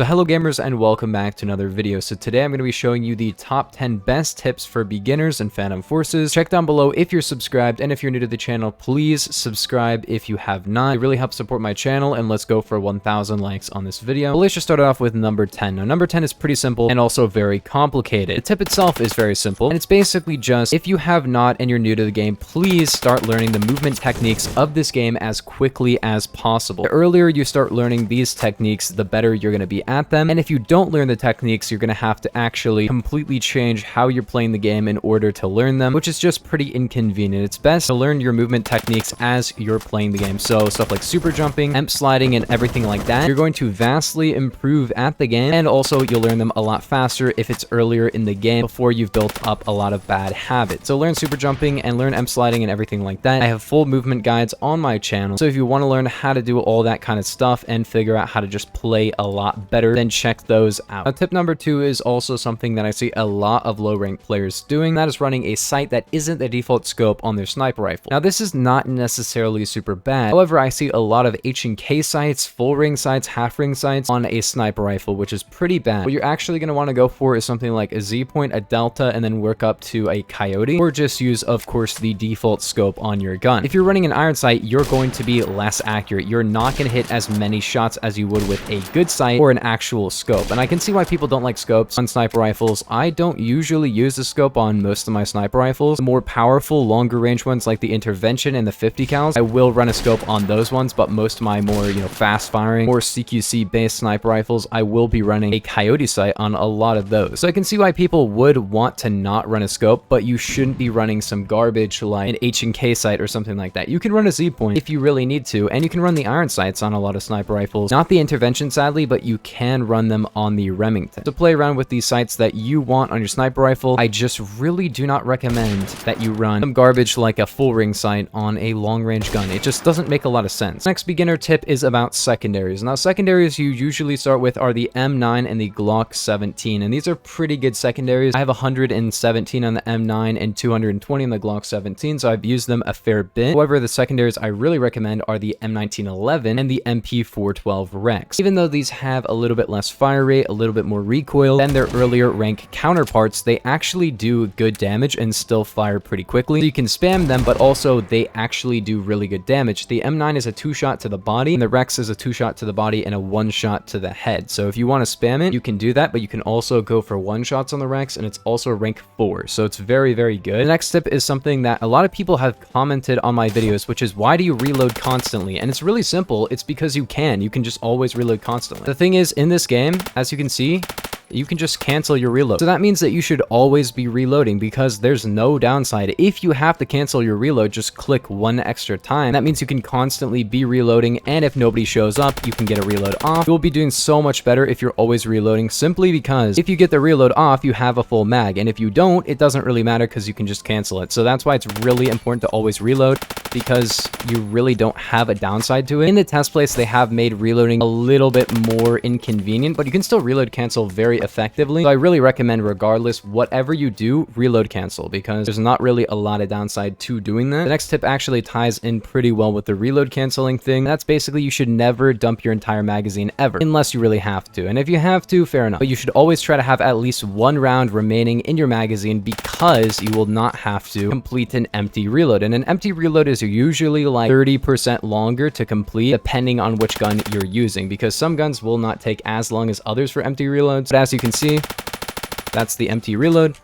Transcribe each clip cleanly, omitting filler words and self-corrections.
So hello gamers and welcome back to another video. So today I'm going to be showing you the top 10 best tips for beginners and Phantom Forces. Check down below if you're subscribed, and if you're new to the channel, please subscribe if you have not. It really helps support my channel, and let's go for 1,000 likes on this video. But let's just start off with number 10. Now number 10 is pretty simple and also very complicated. The tip itself is very simple, and it's basically just, if you have not and you're new to the game, please start learning the movement techniques of this game as quickly as possible. The earlier you start learning these techniques, the better you're going to be at them. And if you don't learn the techniques, you're going to have to actually completely change how you're playing the game in order to learn them, which is just pretty inconvenient. It's best to learn your movement techniques as you're playing the game. So stuff like super jumping, emp sliding, and everything like that, you're going to vastly improve at the game, and also you'll learn them a lot faster if it's earlier in the game before you've built up a lot of bad habits. So learn super jumping and learn emp sliding and everything like that. I have full movement guides on my channel, so if you want to learn how to do all that kind of stuff and figure out how to just play a lot better, then check those out. Now, tip number 2 is also something that I see a lot of low rank players doing. That is running a sight that isn't the default scope on their sniper rifle. Now this is not necessarily super bad. However, I see a lot of H&K sights, full ring sights, half ring sights on a sniper rifle, which is pretty bad. What you're actually going to want to go for is something like a Z point, a delta, and then work up to a coyote, or just use, of course, the default scope on your gun. If you're running an iron sight, you're going to be less accurate. You're not going to hit as many shots as you would with a good sight or an actual scope. And I can see why people don't like scopes on sniper rifles. I don't usually use the scope on most of my sniper rifles. The more powerful, longer range ones like the intervention and the 50 cals, I will run a scope on those ones, but most of my more, fast firing, more CQC based sniper rifles, I will be running a coyote sight on a lot of those. So I can see why people would want to not run a scope, but you shouldn't be running some garbage like an H&K sight or something like that. You can run a Z point if you really need to, and you can run the iron sights on a lot of sniper rifles. Not the intervention, sadly, but you can run them on the Remington. To play around with these sights that you want on your sniper rifle, I just really do not recommend that you run some garbage like a full ring sight on a long range gun. It just doesn't make a lot of sense. Next beginner tip is about secondaries. Now secondaries you usually start with are the M9 and the Glock 17, and these are pretty good secondaries. I have 117 on the M9 and 220 on the Glock 17, so I've used them a fair bit. However, the secondaries I really recommend are the M1911 and the MP412 Rex. Even though these have a little bit less fire rate, a little bit more recoil than their earlier rank counterparts, they actually do good damage and still fire pretty quickly. So you can spam them, but also they actually do really good damage. The M9 is a 2-shot to the body, and the Rex is a 2-shot to the body and a 1-shot to the head. So if you want to spam it, you can do that, but you can also go for 1-shots on the Rex, and it's also rank 4. So it's very, very good. The next tip is something that a lot of people have commented on my videos, which is, why do you reload constantly? And it's really simple. It's because you can. You can just always reload constantly. The thing is, in this game, as you can see, you can just cancel your reload. So that means that you should always be reloading, because there's no downside. If you have to cancel your reload, just click one extra time. That means you can constantly be reloading, and if nobody shows up, you can get a reload off. You'll be doing so much better if you're always reloading, simply because if you get the reload off, you have a full mag, and if you don't, it doesn't really matter because you can just cancel it. So that's why it's really important to always reload, because you really don't have a downside to it. In the test place, they have made reloading a little bit more inconvenient, but you can still reload cancel very effectively. So I really recommend, regardless, whatever you do, reload cancel, because there's not really a lot of downside to doing that. The next tip actually ties in pretty well with the reload canceling thing. That's basically, you should never dump your entire magazine ever, unless you really have to. And if you have to, fair enough. But you should always try to have at least 1 round remaining in your magazine, because you will not have to complete an empty reload. And an empty reload is usually like 30% longer to complete, depending on which gun you're using, because some guns will not take as long as others for empty reloads. But as you can see, that's the empty reload.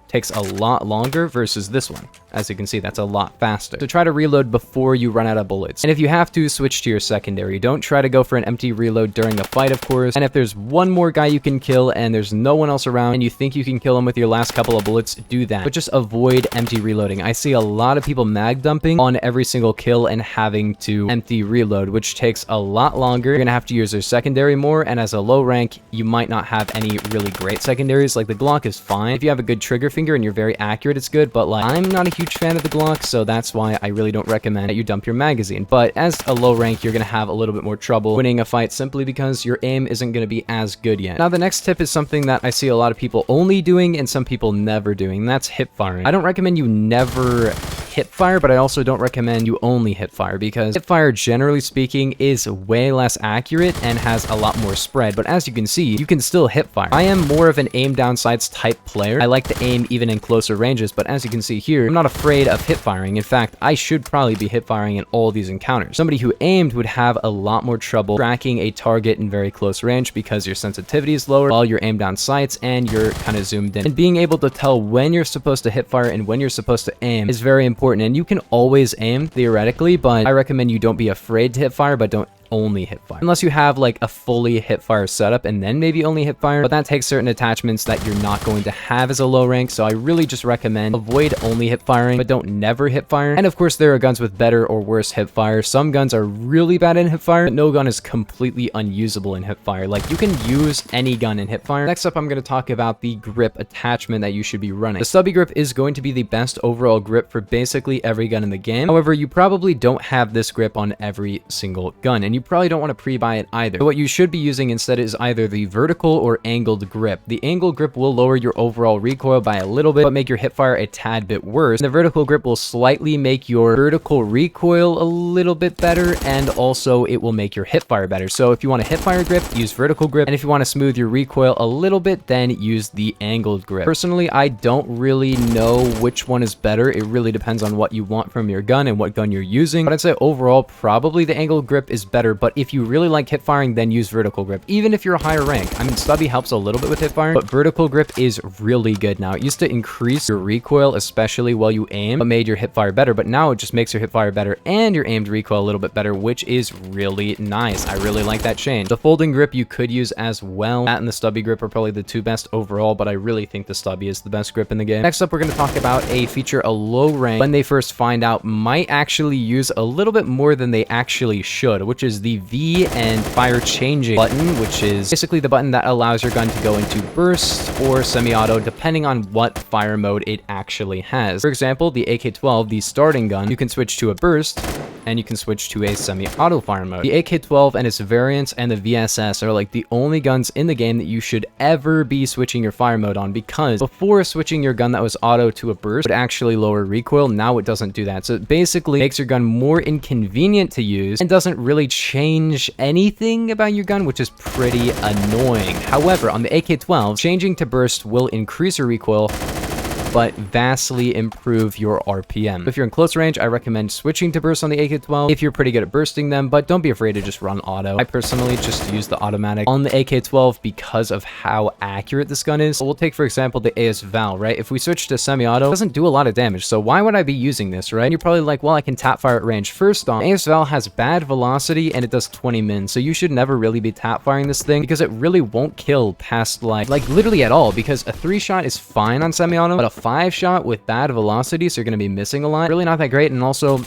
Takes a lot longer versus this one. As you can see, that's a lot faster. So try to reload before you run out of bullets. And if you have to, switch to your secondary. Don't try to go for an empty reload during a fight, of course. And if there's one more guy you can kill and there's no one else around and you think you can kill him with your last couple of bullets, do that. But just avoid empty reloading. I see a lot of people mag dumping on every single kill and having to empty reload, which takes a lot longer. You're gonna have to use their secondary more, and as a low rank, you might not have any really great secondaries. Like the Glock is fine. If you have a good trigger finger and you're very accurate, it's good, but like, I'm not a huge fan of the Glock, so that's why I really don't recommend that you dump your magazine. But as a low rank, you're gonna have a little bit more trouble winning a fight, simply because your aim isn't gonna be as good yet. Now the next tip is something that I see a lot of people only doing and some people never doing, and that's hip firing. I don't recommend you never hip fire, but I also don't recommend you only hip fire, because hip fire, generally speaking, is way less accurate and has a lot more spread. But as you can see, you can still hip fire. I am more of an aim down sights type player. I like to aim even in closer ranges, but as you can see here, I'm not afraid of hip firing. In fact, I should probably be hip firing in all these encounters. Somebody who aimed would have a lot more trouble tracking a target in very close range because your sensitivity is lower while you're aim down sights and you're kind of zoomed in. And being able to tell when you're supposed to hip fire and when you're supposed to aim is very important. And you can always aim theoretically, but I recommend you don't be afraid to hip fire, but don't only hip fire unless you have like a fully hip fire setup, and then maybe only hip fire, but that takes certain attachments that you're not going to have as a low rank. So I really just recommend avoid only hip firing, but don't never hip fire. And of course, there are guns with better or worse hip fire. Some guns are really bad in hip fire, but no gun is completely unusable in hip fire. Like, you can use any gun in hip fire. Next up, I'm going to talk about the grip attachment that you should be running. The stubby grip is going to be the best overall grip for basically every gun in the game. However, you probably don't have this grip on every single gun, and you probably don't want to pre-buy it either. So what you should be using instead is either the vertical or angled grip. The angled grip will lower your overall recoil by a little bit, but make your hip fire a tad bit worse. And the vertical grip will slightly make your vertical recoil a little bit better, and also it will make your hip fire better. So if you want a hip fire grip, use vertical grip, and if you want to smooth your recoil a little bit, then use the angled grip. Personally, I don't really know which one is better. It really depends on what you want from your gun and what gun you're using, but I'd say overall probably the angled grip is better. But if you really like hip firing, then use vertical grip, even if you're a higher rank. I mean, stubby helps a little bit with hip firing, but vertical grip is really good now. It used to increase your recoil, especially while you aim, but made your hip fire better, but now it just makes your hip fire better and your aimed recoil a little bit better, which is really nice. I really like that change. The folding grip you could use as well. That and the stubby grip are probably the two best overall, but I really think the stubby is the best grip in the game. Next up, we're going to talk about a feature a low rank, when they first find out, might actually use a little bit more than they actually should, which is the V and fire changing button, which is basically the button that allows your gun to go into burst or semi-auto depending on what fire mode it actually has. For example, the AK-12, the starting gun, you can switch to a burst and you can switch to a semi-auto fire mode. The AK-12 and its variants and the VSS are like the only guns in the game that you should ever be switching your fire mode on, because before, switching your gun that was auto to a burst would actually lower recoil. Now it doesn't do that. So it basically makes your gun more inconvenient to use and doesn't really change anything about your gun, which is pretty annoying. However, on the AK-12, changing to burst will increase your recoil, but vastly improve your RPM. If you're in close range, I recommend switching to burst on the AK-12 if you're pretty good at bursting them, but don't be afraid to just run auto. I personally just use the automatic on the AK-12 because of how accurate this gun is. So we'll take, for example, the AS Val, right? If we switch to semi-auto, it doesn't do a lot of damage, so why would I be using this, right? And you're probably like, well, I can tap fire at range. First off, AS Val has bad velocity and it does 20 min, so you should never really be tap firing this thing because it really won't kill past like literally at all, because a 3-shot is fine on semi-auto, but a 5-shot with bad velocity, so you're going to be missing a lot. Really not that great, and also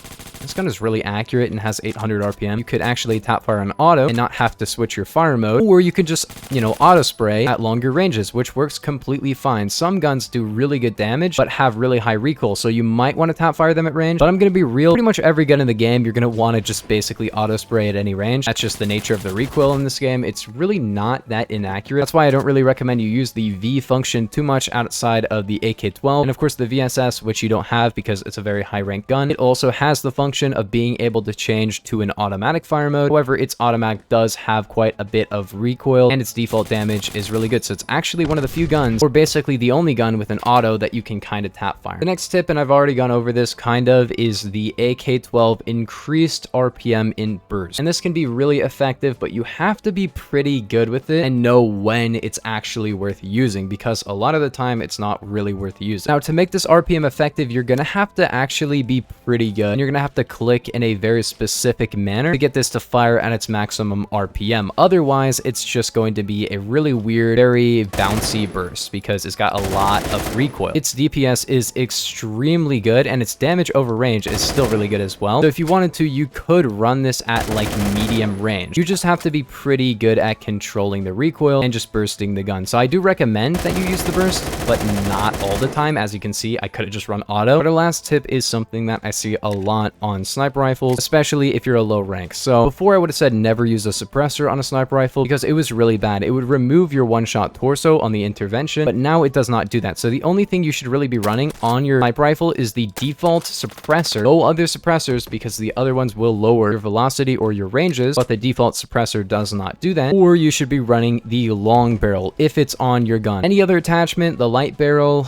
this gun is really accurate and has 800 RPM. You could actually tap fire on auto and not have to switch your fire mode, or you could just, auto spray at longer ranges, which works completely fine. Some guns do really good damage, but have really high recoil, so you might want to tap fire them at range, but I'm going to be real. Pretty much every gun in the game, you're going to want to just basically auto spray at any range. That's just the nature of the recoil in this game. It's really not that inaccurate. That's why I don't really recommend you use the V function too much outside of the AK-12. And of course, the VSS, which you don't have because it's a very high rank gun, it also has the function of being able to change to an automatic fire mode. However, its automatic does have quite a bit of recoil, and its default damage is really good. So it's actually one of the few guns, or basically the only gun with an auto that you can kind of tap fire. The next tip, and I've already gone over this kind of, is the AK-12 increased RPM in burst. And this can be really effective, but you have to be pretty good with it and know when it's actually worth using, because a lot of the time it's not really worth using. Now, to make this RPM effective, you're gonna have to actually be pretty good, and you're gonna have to click in a very specific manner to get this to fire at its maximum RPM. Otherwise, it's just going to be a really weird, very bouncy burst because it's got a lot of recoil. Its DPS is extremely good, and its damage over range is still really good as well. So if you wanted to, you could run this at like medium range. You just have to be pretty good at controlling the recoil and just bursting the gun. So I do recommend that you use the burst, but not all the time. As you can see, I could have just run auto. But our last tip is something that I see a lot on on sniper rifles, especially if you're a low rank. So before I would have said never use a suppressor on a sniper rifle because it was really bad. It would remove your one-shot torso on the intervention, but now it does not do that. So the only thing you should really be running on your sniper rifle is the default suppressor. No other suppressors, because the other ones will lower your velocity or your ranges, but the default suppressor does not do that. Or you should be running the long barrel if it's on your gun. Any other attachment, the light barrel,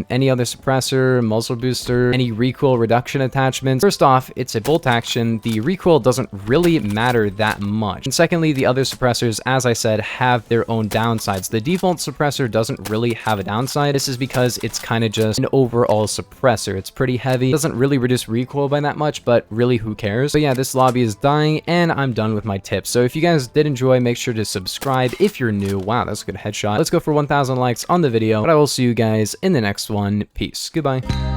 any other suppressor, muzzle booster, any recoil reduction attachments. First off, it's a bolt action. The recoil doesn't really matter that much. And secondly, the other suppressors, as I said, have their own downsides. The default suppressor doesn't really have a downside. This is because it's kind of just an overall suppressor. It's pretty heavy. It doesn't really reduce recoil by that much, but really who cares? So yeah, this lobby is dying and I'm done with my tips. So if you guys did enjoy, make sure to subscribe if you're new. Wow, that's a good headshot. Let's go for 1,000 likes on the video, but I will see you guys in the next one. Peace. Goodbye.